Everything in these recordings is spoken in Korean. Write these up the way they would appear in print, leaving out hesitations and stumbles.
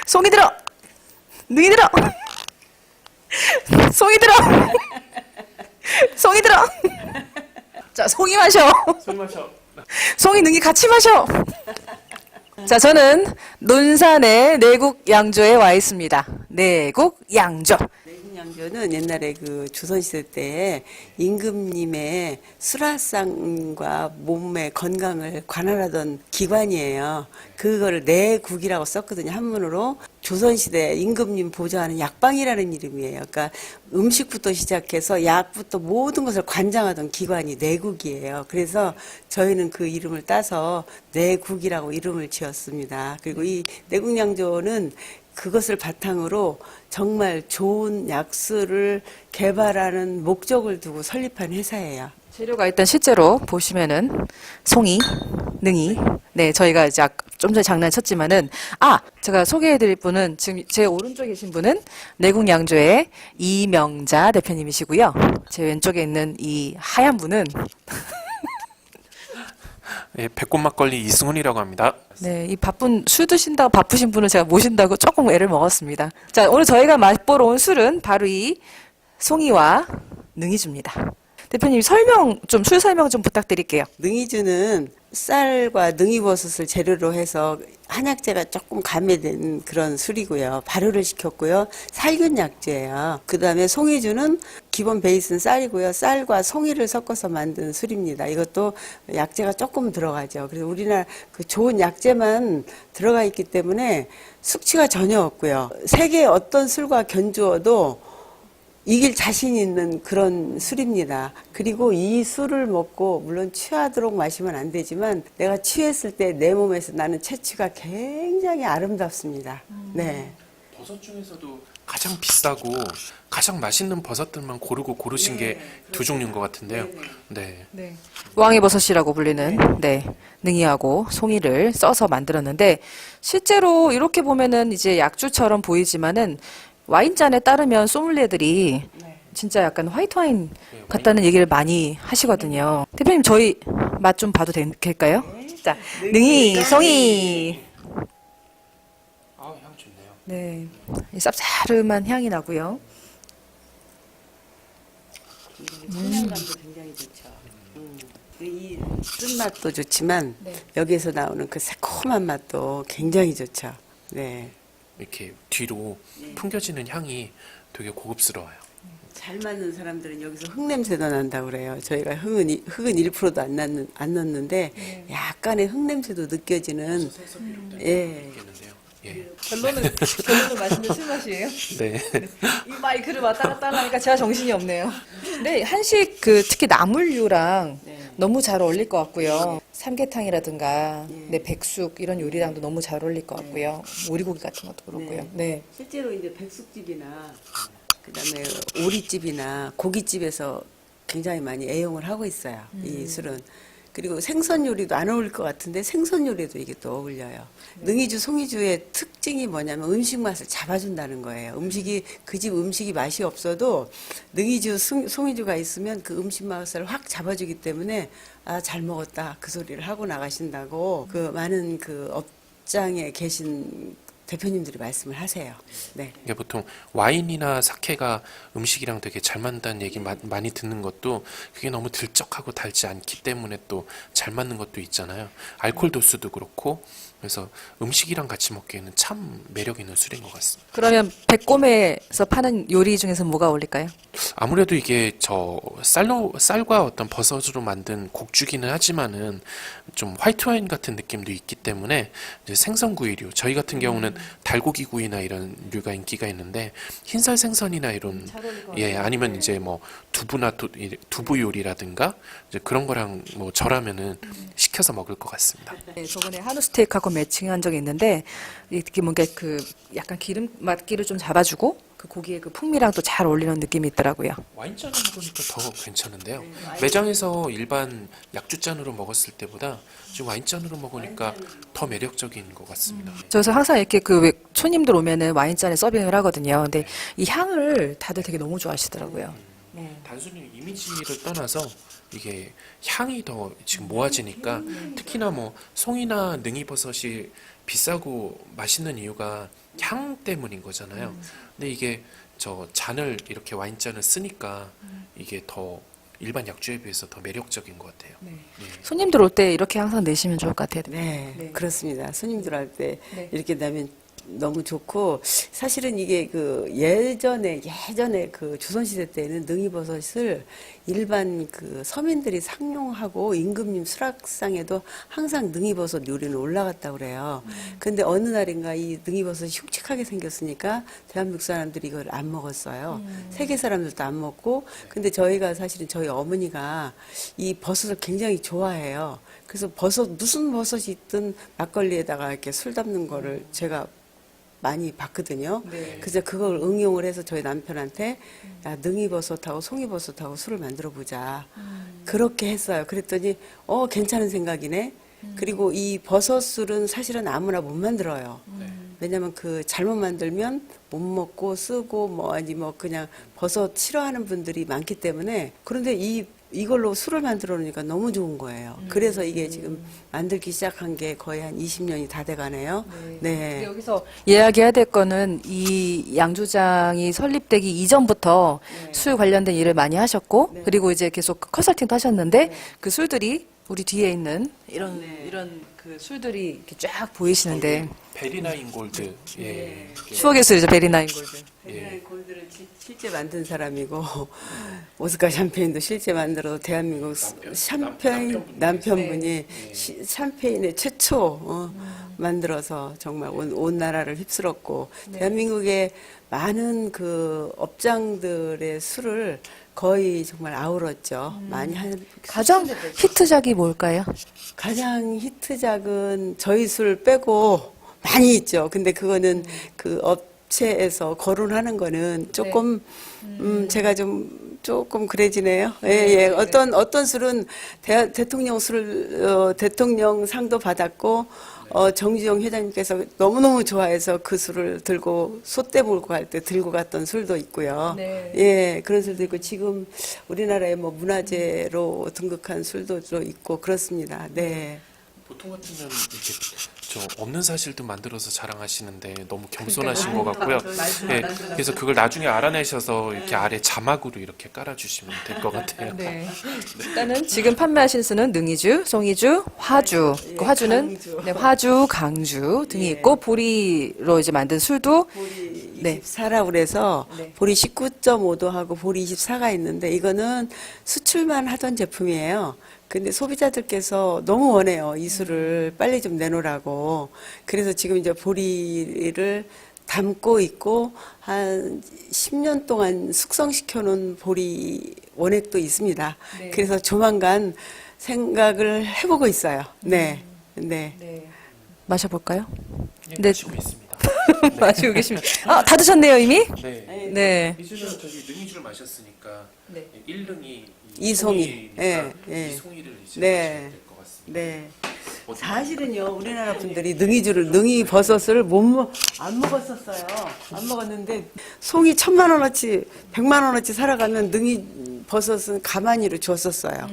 송이 들어! 능이 들어! 송이 들어! 송이 들어! 자, 송이 마셔! 술 마셔. 송이 능이 같이 마셔! 자, 저는 논산의 내국양조에 와 있습니다. 내국양조. 내국양조는 옛날에 그 조선시대 때 임금님의 수라상과 몸의 건강을 관할하던 기관이에요. 그거를 내국이라고 썼거든요. 한문으로. 조선시대 임금님 보좌하는 약방이라는 이름이에요. 그러니까 음식부터 시작해서 약부터 모든 것을 관장하던 기관이 내국이에요. 그래서 저희는 그 이름을 따서 내국이라고 이름을 지었습니다. 그리고 이 내국양조는 그것을 바탕으로 정말 좋은 약수를 개발하는 목적을 두고 설립한 회사예요. 재료가 일단 실제로 보시면은 송이, 능이, 네, 저희가 이제 좀 전에 장난쳤지만은, 제가 소개해드릴 분은 지금 제 오른쪽에 계신 분은 내국양조의 이명자 대표님이시고요. 제 왼쪽에 있는 이 하얀 분은 예, 백꽃 막걸리 이승훈이라고 합니다. 네, 이 술 드신다고 바쁘신 분을 제가 모신다고 조금 애를 먹었습니다. 자, 오늘 저희가 맛보러 온 술은 바로 이 송이와 능이주입니다. 대표님 술 설명 좀 부탁드릴게요. 능이주는 쌀과 능이버섯을 재료로 해서 한약재가 조금 가미된 그런 술이고요. 발효를 시켰고요. 살균 약재예요. 그 다음에 송이주는 기본 베이스는 쌀이고요. 쌀과 송이를 섞어서 만든 술입니다. 이것도 약재가 조금 들어가죠. 그래서 우리나라 그 좋은 약재만 들어가 있기 때문에 숙취가 전혀 없고요. 세계 어떤 술과 견주어도 이길 자신 있는 그런 술입니다. 그리고 이 술을 먹고 물론 취하도록 마시면 안 되지만 내가 취했을 때 내 몸에서 나는 채취가 굉장히 아름답습니다. 네. 버섯 중에서도 가장 비싸고 가장 맛있는 버섯들만 고르고 고르신 게 두 종류인 것 같은데요. 네. 네. 왕의 버섯이라고 불리는 능이하고 송이를 써서 만들었는데 실제로 이렇게 보면은 이제 약주처럼 보이지만은 와인잔에 따르면 소믈리에들이 진짜 약간 화이트 와인 같다는 얘기를 많이 하시거든요. 대표님 저희 맛 좀 봐도 될까요? 자, 능이, 송이. 향 좋네요. 네, 이 쌉싸름한 향이 나고요. 청량감도 굉장히 좋죠. 이 쓴맛도 좋지만 여기에서 나오는 그 새콤한 맛도 굉장히 좋죠. 네. 이렇게 뒤로 풍겨지는 향이 되게 고급스러워요. 잘 맞는 사람들은 여기서 흙 냄새도 난다고 그래요. 저희가 흙은 1%도 안 넣었는데 약간의 흙 냄새도 느껴지는. 예. 있겠는데요. 예. 결론은 맛있는 술 맛이에요. 네. 이 마이크를 왔다 갔다 하니까 제가 정신이 없네요. 근데 한식 특히 나물류랑 너무 잘 어울릴 것 같고요. 삼계탕이라든가 백숙 이런 요리랑도 너무 잘 어울릴 것 같고요. 오리고기 같은 것도 그렇고요. 네. 실제로 이제 백숙집이나 그다음에 오리집이나 고깃집에서 굉장히 많이 애용을 하고 있어요. 이 술은. 그리고 생선 요리도 안 어울릴 것 같은데 생선 요리도 이게 또 어울려요. 능이주, 송이주의 특징이 뭐냐면 음식 맛을 잡아준다는 거예요. 그 집 음식이 맛이 없어도 능이주, 송이주가 있으면 그 음식 맛을 확 잡아주기 때문에 잘 먹었다 그 소리를 하고 나가신다고 그 많은 그 업장에 계신 대표님들이 말씀을 하세요. 네. 이게 보통 와인이나 사케가 음식이랑 되게 잘 맞는다는 얘기 많이 듣는 것도 그게 너무 들쩍하고 달지 않기 때문에 또 잘 맞는 것도 있잖아요. 알코올 도수도 그렇고 그래서 음식이랑 같이 먹기에는 참 매력 있는 술인 것 같습니다. 그러면 백곰에서 파는 요리 중에서 뭐가 어울릴까요? 아무래도 이게 쌀과 어떤 버섯으로 만든 곡주기는 하지만은 좀 화이트 와인 같은 느낌도 있기 때문에 이제 생선구이류 저희 같은 경우는 달고기 구이나 이런 류가 인기가 있는데 흰살 생선이나 이런 아니면 이제 뭐 두부나 두부 요리라든가 이제 그런 거랑 뭐 절하면은 시켜서 먹을 것 같습니다. 네, 저번에 한우 스테이크하고 매칭한 적이 있는데 이렇게 뭔가 그 약간 기름 맛기를 좀 잡아주고 그 고기의 그 풍미랑 또 잘 어울리는 느낌이 있더라고요. 와인잔으로 먹으니까 더 괜찮은데요. 매장에서 일반 약주잔으로 먹었을 때보다 지금 와인잔으로 먹으니까 더 매력적인 것 같습니다. 저서 항상 이렇게 손님들 오면은 와인잔에 서빙을 하거든요. 근데 이 향을 다들 되게 너무 좋아하시더라고요. 단순히 이미지를 떠나서 이게 향이 더 지금 모아지니까 특히나 뭐 송이나 능이버섯이 비싸고 맛있는 이유가 향 때문인 거잖아요. 근데 이게 저 잔을 이렇게 와인잔을 쓰니까 이게 더 일반 약주에 비해서 더 매력적인 것 같아요. 네. 네. 손님들 올 때 이렇게 항상 내시면 좋을 것 같아요. 네, 네. 그렇습니다. 손님들 할 때 네. 이렇게 내면 너무 좋고, 사실은 이게 그 예전에 그 조선시대 때는 능이버섯을 일반 그 서민들이 상용하고 임금님 수락상에도 항상 능이버섯 요리는 올라갔다고 그래요. 근데 어느 날인가 이 능이버섯이 흉측하게 생겼으니까 대한민국 사람들이 이걸 안 먹었어요. 세계 사람들도 안 먹고, 근데 저희가 사실은 저희 어머니가 이 버섯을 굉장히 좋아해요. 그래서 무슨 버섯이 있든 막걸리에다가 이렇게 술 담는 거를 제가 많이 봤거든요. 네. 그래서 그걸 응용을 해서 저희 남편한테 야, 능이버섯하고 송이버섯하고 술을 만들어 보자. 그렇게 했어요. 그랬더니 괜찮은 생각이네. 그리고 이 버섯술은 사실은 아무나 못 만들어요. 왜냐면 그 잘못 만들면 못 먹고 쓰고 뭐 아니 뭐 그냥 버섯 싫어하는 분들이 많기 때문에, 그런데 이걸로 술을 만들어 놓으니까 너무 좋은 거예요. 그래서 이게 지금 만들기 시작한 게 거의 한 20년이 다 돼 가네요. 근데 네. 여기서 이야기해야 될 거는 이 양조장이 설립되기 이전부터 술 관련된 일을 많이 하셨고, 네. 그리고 이제 계속 컨설팅도 하셨는데, 그 술들이 우리 뒤에 있는 이런 그 술들이 이렇게 쫙 보이시는데, 베리나인 골드. 예. 추억의 술이죠, 베리나인 골드. 베리나인 골드를 실제 만든 사람이고, 오스카 샴페인도 실제 만들어서 대한민국 남편분이 샴페인의 최초 만들어서 정말 온 나라를 휩쓸었고, 대한민국의 많은 그 업장들의 술을 거의 정말 아우렀죠. 많이 가장 히트작이 뭘까요? 가장 히트작은 저희 술 빼고 많이 있죠. 근데 그거는 그 업체에서 거론하는 거는 조금 제가 조금 그래지네요. 예, 예. 어떤 술은 대통령 대통령 상도 받았고, 정주영 회장님께서 너무너무 좋아해서 그 술을 들고 솥대 몰고 갈 때 들고 갔던 술도 있고요. 네. 예, 그런 술도 있고, 지금 우리나라에 뭐 문화재로 등극한 술도 있고 그렇습니다. 네. 보통 같으면 이렇게 저 없는 사실도 만들어서 자랑하시는데 너무 겸손하신 것 같고요. 예, 그래서 그걸 나중에 알아내셔서 이렇게 아래 자막으로 이렇게 깔아주시면 될 것 같아요. 네. 일단은 지금 판매하신 술은 능이주, 송이주, 화주. 예, 그 화주는 강주. 네, 화주, 강주 등이 있고, 보리로 이제 만든 술도 보리 네. 24라고 그래서 네. 보리 19.5도 하고 보리 24가 있는데, 이거는 수출만 하던 제품이에요. 근데 소비자들께서 너무 원해요. 이 술을 빨리 좀 내놓으라고. 그래서 지금 이제 보리를 담고 있고, 한 10년 동안 숙성시켜 놓은 보리 원액도 있습니다. 네. 그래서 조만간 생각을 해보고 있어요. 네. 네. 네. 마셔볼까요? 예, 네. 마시고 있습니다. 마시고 계시면. 다 드셨네요, 이미? 네. 네. 이주는 저기 능이주를 마셨으니까 네. 1능이 이송이. 예, 예. 이송이를 이제 네. 마시면 될 것 같습니다. 네. 사실은요, 우리나라 분들이 능이버섯을 안 먹었었어요. 안 먹었는데, 송이 1,000만 원어치, 100만 원어치 살아가면 능이버섯은 가만히로 줬었어요.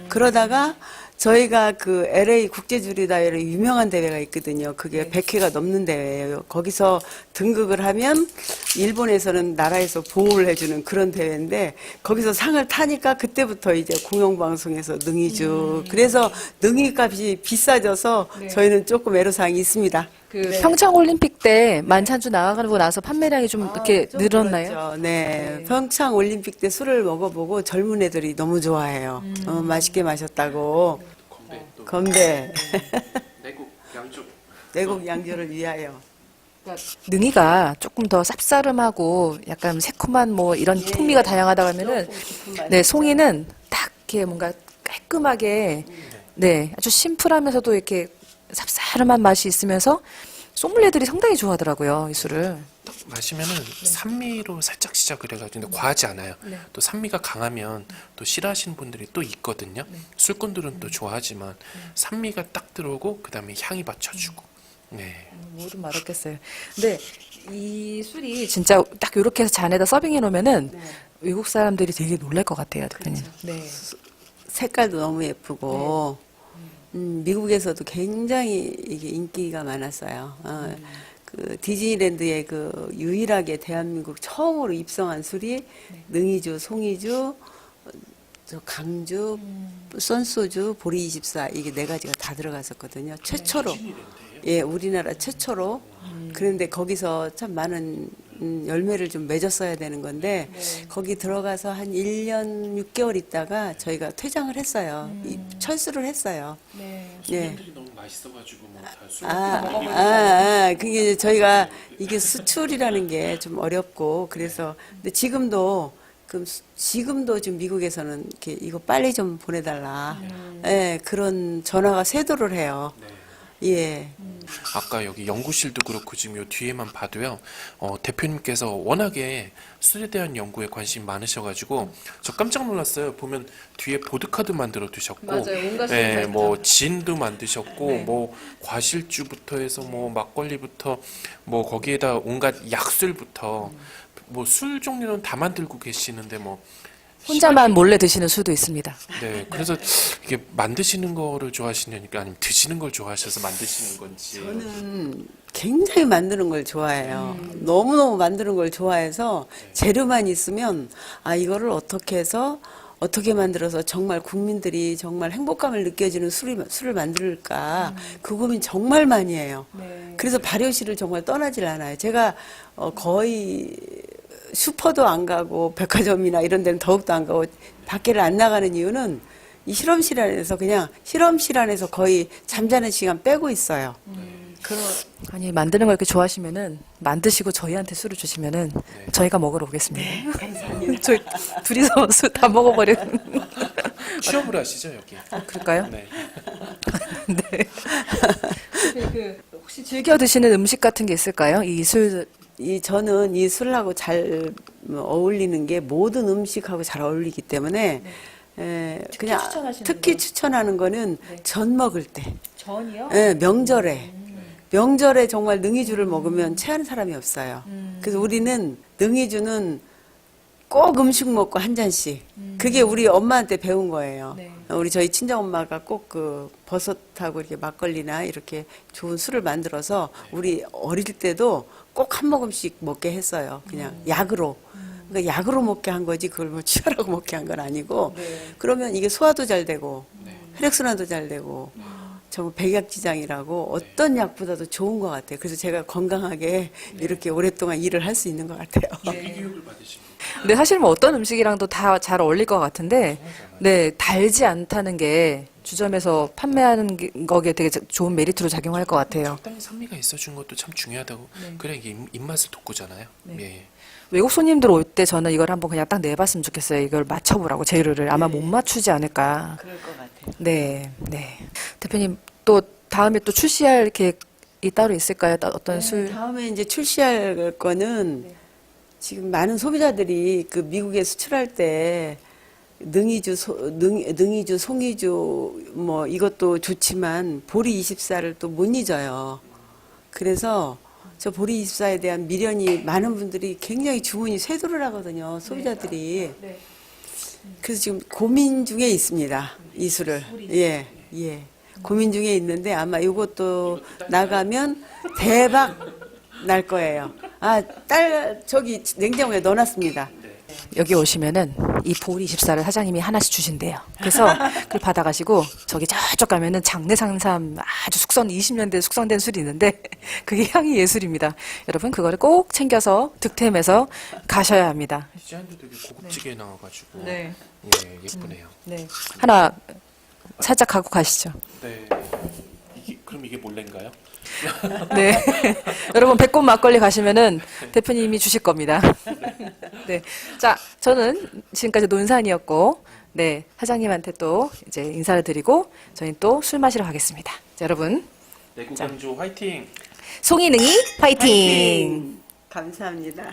그러다가 저희가 그 LA 국제주리다이로 유명한 대회가 있거든요. 그게 100회가 넘는 대회예요. 거기서 등극을 하면 일본에서는 나라에서 보호를 해주는 그런 대회인데, 거기서 상을 타니까 그때부터 이제 공영방송에서 능이주. 그래서 능이값이 비싸져서 저희는 조금 애로사항이 있습니다. 그 평창 올림픽 때 만찬주 나가고 나서 판매량이 좀 이렇게 좀 늘었나요? 그렇죠. 네. 평창 올림픽 때 술을 먹어보고 젊은 애들이 너무 좋아해요. 맛있게 마셨다고. 건배 또 건배. 내국 양주. 내국 양조를 위하여. 능이가 조금 더 쌉싸름하고 약간 새콤한 뭐 이런 풍미가 다양하다고 하면은, 조금 깊은 맛이 네, 있죠. 송이는 딱 이렇게 뭔가 깔끔하게, 네, 아주 심플하면서도 이렇게 쌉싸름한 맛이 있으면서 소믈리에들이 상당히 좋아하더라고요, 이 술을. 딱 마시면은 산미로 살짝 시작을 해가지고 근데 과하지 않아요. 네. 또 산미가 강하면 또 싫어하시는 분들이 또 있거든요. 술꾼들은 또 좋아하지만 산미가 딱 들어오고 그 다음에 향이 받쳐주고. 네. 뭐든 맛없겠어요. 근데 이 술이 진짜 딱 이렇게 해서 잔에다 서빙해 놓으면은 외국 사람들이 되게 놀랄 것 같아요, 대표님. 네. 색깔도 너무 예쁘고, 미국에서도 굉장히 이게 인기가 많았어요. 그 디즈니랜드에 그 유일하게 대한민국 처음으로 입성한 술이 능이주, 송이주, 저 강주, 쏜소주, 보리24 이게 네 가지가 다 들어갔었거든요. 최초로. 예, 우리나라 최초로. 그런데 거기서 참 많은 열매를 좀 맺었어야 되는 건데 거기 들어가서 한 1년 6개월 있다가 저희가 퇴장을 했어요. 철수를 했어요. 예. 소년들이 너무 맛있어가지고 그게 이제 저희가 이게 수출이라는 게 좀 어렵고 그래서 근데 지금도 지금 미국에서는 이렇게 이거 빨리 좀 보내달라. 예, 그런 전화가 쇄도를 해요. 예. 아까 여기 연구실도 그렇고 지금 요 뒤에만 봐도요. 대표님께서 워낙에 술에 대한 연구에 관심이 많으셔가지고 저 깜짝 놀랐어요. 보면 뒤에 보드카도 만들어 두셨고, 맞아요. 온갖 술이 다 네, 있죠. 뭐 진도 만드셨고, 네. 뭐 과실주부터 해서 뭐 막걸리부터 뭐 거기에다 온갖 약술부터 뭐 술 종류는 다 만들고 계시는데 뭐 혼자만 몰래 드시는 술도 있습니다. 네, 그래서 이게 만드시는 거를 좋아하시냐니까 아니면 드시는 걸 좋아하셔서 만드시는 건지. 저는 굉장히 만드는 걸 좋아해요. 너무너무 만드는 걸 좋아해서 재료만 있으면 아 이거를 어떻게 해서 어떻게 만들어서 정말 국민들이 정말 행복감을 느껴지는 술을 만들까 그 고민 정말 많이 해요. 그래서 발효실을 정말 떠나질 않아요. 제가 거의 슈퍼도 안 가고 백화점이나 이런 데는 더욱더 안 가고 밖에를 안 나가는 이유는 이 실험실 안에서 그냥 실험실 안에서 거의 잠자는 시간 빼고 있어요. 아니 만드는 걸 이렇게 좋아하시면은 만드시고 저희한테 술을 주시면은 저희가 먹으러 오겠습니다. 감사합니다. 저희 둘이서 술 다 먹어버리는. 취업을 하시죠 여기? 그럴까요? 네. 혹시 즐겨 드시는 음식 같은 게 있을까요? 이 술. 저는 이 술하고 잘 어울리는 게 모든 음식하고 잘 어울리기 때문에 그냥 특히 추천하는 거는 전 먹을 때. 전이요? 예, 명절에 정말 능이주를 먹으면 체하는 사람이 없어요. 그래서 우리는 능이주는 꼭 음식 먹고 한 잔씩. 그게 우리 엄마한테 배운 거예요. 네. 우리 저희 친정엄마가 꼭 그 버섯하고 이렇게 막걸리나 이렇게 좋은 술을 만들어서 우리 어릴 때도 꼭 한 모금씩 먹게 했어요. 그냥 약으로. 그러니까 약으로 먹게 한 거지 그걸 뭐 취하라고 먹게 한 건 아니고 그러면 이게 소화도 잘 되고 혈액순환도 잘 되고 정말 백약지장이라고 어떤 약보다도 좋은 것 같아요. 그래서 제가 건강하게 이렇게 오랫동안 일을 할 수 있는 것 같아요. 교육을 받으신 근데 사실 뭐 어떤 음식이랑도 다 잘 어울릴 것 같은데, 네, 달지 않다는 게 주점에서 판매하는 거기에 되게 좋은 메리트로 작용할 것 같아요. 적당히 산미가 있어준 것도 참 중요하다고. 그래 이게 입맛을 돋구잖아요. 예. 외국 손님들 올 때 저는 이걸 한번 그냥 딱 내봤으면 좋겠어요. 이걸 맞춰보라고 재료를 아마 못 맞추지 않을까. 그럴 것 같아요. 네, 네. 대표님 또 다음에 또 출시할 계획이 따로 있을까요? 어떤 술? 다음에 이제 출시할 거는 지금 많은 소비자들이 그 미국에 수출할 때 능이주, 송이주 뭐 이것도 좋지만 보리24를 또 못 잊어요. 그래서 저 보리24에 대한 미련이 많은 분들이 굉장히 주문이 쇄도를 하거든요. 소비자들이. 그래서 지금 고민 중에 있습니다. 이 술을. 예, 예. 고민 중에 있는데 아마 이것도 나가면 대박 날 거예요. 저기 냉장고에 넣어놨습니다. 여기 오시면은 이 보리24를 사장님이 하나씩 주신대요. 그래서 그걸 받아가시고 저기 저쪽 가면은 장내산삼 아주 20년 된 숙성된 술이 있는데 그게 향이 예술입니다. 여러분 그거를 꼭 챙겨서 득템해서 가셔야 합니다. 디자인도 되게 고급지게 나와가지고. 네. 예, 예쁘네요. 네. 하나 살짝 갖고 가시죠. 네. 그럼 이게 몰래인가요? 네. 여러분, 백꽃 막걸리 가시면은 대표님이 주실 겁니다. 네. 자, 저는 지금까지 논산이었고, 네. 사장님한테 또 이제 인사를 드리고, 저희는 또 술 마시러 가겠습니다. 자, 여러분. 내국 강조 화이팅! 송이능이 화이팅! 감사합니다.